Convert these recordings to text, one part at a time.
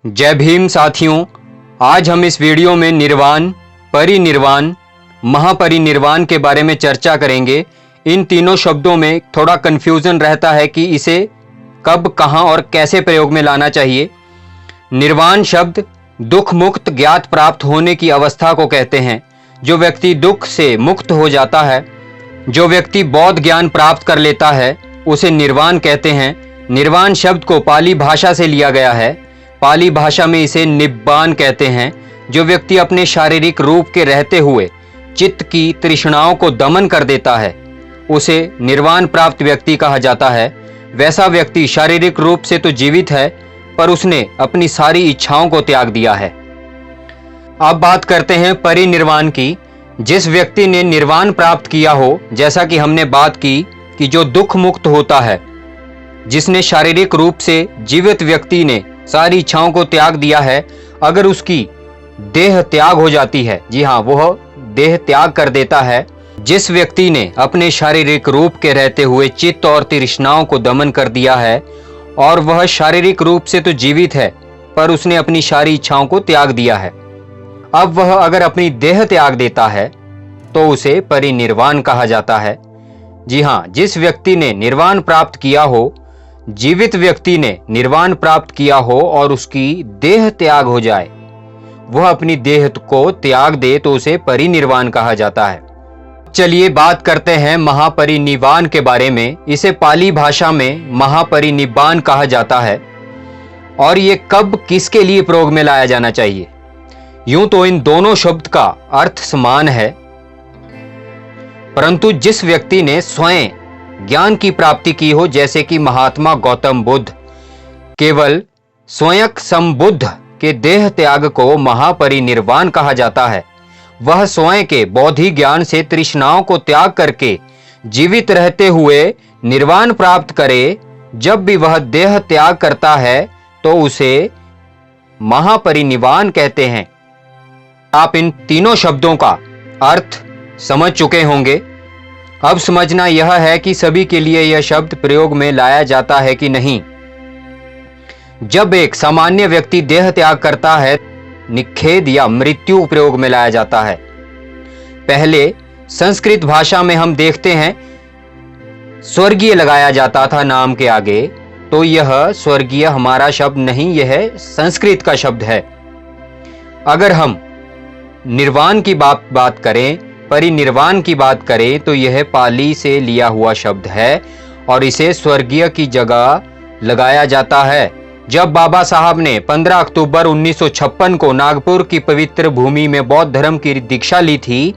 जय भीम साथियों, आज हम इस वीडियो में निर्वाण, परिनिर्वाण, महापरिनिर्वाण के बारे में चर्चा करेंगे। इन तीनों शब्दों में थोड़ा कन्फ्यूजन रहता है कि इसे कब, कहाँ और कैसे प्रयोग में लाना चाहिए। निर्वाण शब्द दुख मुक्त ज्ञात प्राप्त होने की अवस्था को कहते हैं। जो व्यक्ति दुख से मुक्त हो जाता है, जो व्यक्ति बौद्ध ज्ञान प्राप्त कर लेता है, उसे निर्वाण कहते हैं। निर्वाण शब्द को पाली भाषा से लिया गया है। पाली भाषा में इसे निब्बान कहते हैं। जो व्यक्ति अपने शारीरिक रूप के रहते हुए चित्त की तृष्णाओं को दमन कर देता है, उसे निर्वाण प्राप्त व्यक्ति कहा जाता है। वैसा व्यक्ति शारीरिक रूप से तो जीवित है, पर उसने अपनी सारी इच्छाओं को त्याग दिया है। अब बात करते हैं परिनिर्वाण की। जिस व्यक्ति ने निर्वाण प्राप्त किया हो, जैसा कि हमने बात की कि जो दुख मुक्त होता है, जिसने शारीरिक रूप से जीवित व्यक्ति ने सारी इच्छाओं को त्याग दिया है, अगर उसकी देह त्याग हो जाती है, जी हाँ, वह देह त्याग कर देता है। जिस व्यक्ति ने अपने शारीरिक रूप के रहते हुए चित्त और तृष्णाओं को दमन कर दिया है और वह शारीरिक रूप से तो जीवित है, पर उसने अपनी सारी इच्छाओं को त्याग दिया है, अब वह अगर अपनी देह त्याग देता है तो उसे परिनिर्वाण कहा जाता है। जी हाँ, जिस व्यक्ति ने निर्वाण प्राप्त किया हो, जीवित व्यक्ति ने निर्वाण प्राप्त किया हो और उसकी देह त्याग हो जाए, वह अपनी देह को त्याग दे, तो उसे परिनिर्वाण कहा जाता है। चलिए बात करते हैं महापरिनिर्वाण के बारे में। इसे पाली भाषा में महापरिनिर्वाण कहा जाता है। और ये कब, किसके लिए प्रयोग में लाया जाना चाहिए? यूं तो इन दोनों शब्द का अर्थ समान है, परंतु जिस व्यक्ति ने स्वयं ज्ञान की प्राप्ति की हो, जैसे कि महात्मा गौतम बुद्ध, केवल स्वयं संबुद्ध के देह त्याग को महापरिनिर्वाण कहा जाता है। वह स्वयं के बौद्धिक ज्ञान से तृष्णाओं को त्याग करके जीवित रहते हुए निर्वाण प्राप्त करे। जब भी वह देह त्याग करता है तो उसे महापरिनिर्वाण कहते हैं। आप इन तीनों शब्दों का अर्थ समझ चुके होंगे। अब समझना यह है कि सभी के लिए यह शब्द प्रयोग में लाया जाता है कि नहीं। जब एक सामान्य व्यक्ति देह त्याग करता है, निखेध या मृत्यु प्रयोग में लाया जाता है। पहले संस्कृत भाषा में हम देखते हैं स्वर्गीय लगाया जाता था नाम के आगे, तो यह स्वर्गीय हमारा शब्द नहीं, यह संस्कृत का शब्द है। अगर हम निर्वाण की बात करें, परिनिर्वाण की बात करें, तो यह पाली से लिया हुआ शब्द है और इसे स्वर्गीय की जगह लगाया जाता है। जब बाबा साहब ने 15 अक्टूबर 1956 को नागपुर की पवित्र भूमि में बौद्ध धर्म की दीक्षा ली थी,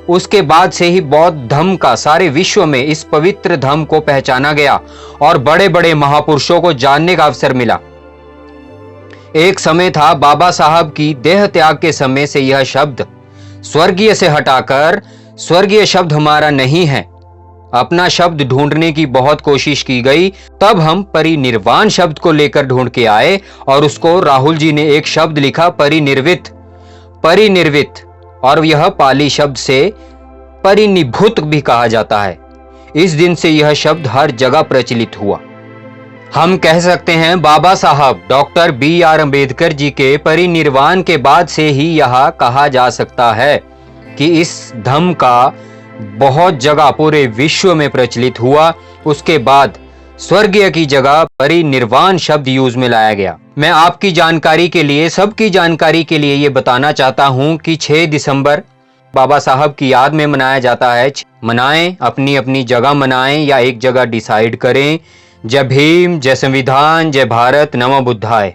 उसके बाद से ही बौद्ध धर्म का सारे विश्व में इस पवित्र धर्म को पहचाना गया और बड़े बड़े महापुरुषों को जानने का अवसर मिला। एक समय था, बाबा साहब की देह त्याग के समय से यह शब्द स्वर्गीय से हटाकर स्वर्गीय शब्द हमारा नहीं है। अपना शब्द ढूंढने की बहुत कोशिश की गई, तब हम परिनिर्वाण शब्द को लेकर ढूंढ के आए और उसको राहुल जी ने एक शब्द लिखा, परिनिर्वित। परिनिर्वित, और यह पाली शब्द से परिनिभूत भी कहा जाता है। इस दिन से यह शब्द हर जगह प्रचलित हुआ। हम कह सकते हैं बाबा साहब डॉक्टर BR अम्बेडकर जी के परिनिर्वाण के बाद से ही यह कहा जा सकता है कि इस धर्म का बहुत जगह पूरे विश्व में प्रचलित हुआ। उसके बाद स्वर्गीय की जगह परिनिर्वाण शब्द यूज में लाया गया। मैं आपकी जानकारी के लिए, सबकी जानकारी के लिए ये बताना चाहता हूं कि 6 दिसंबर बाबा साहब की याद में मनाया जाता है। मनाएं, अपनी अपनी जगह मनाएं या एक जगह डिसाइड करें। जय भीम, जय संविधान, जय भारत, नमो बुद्धाय।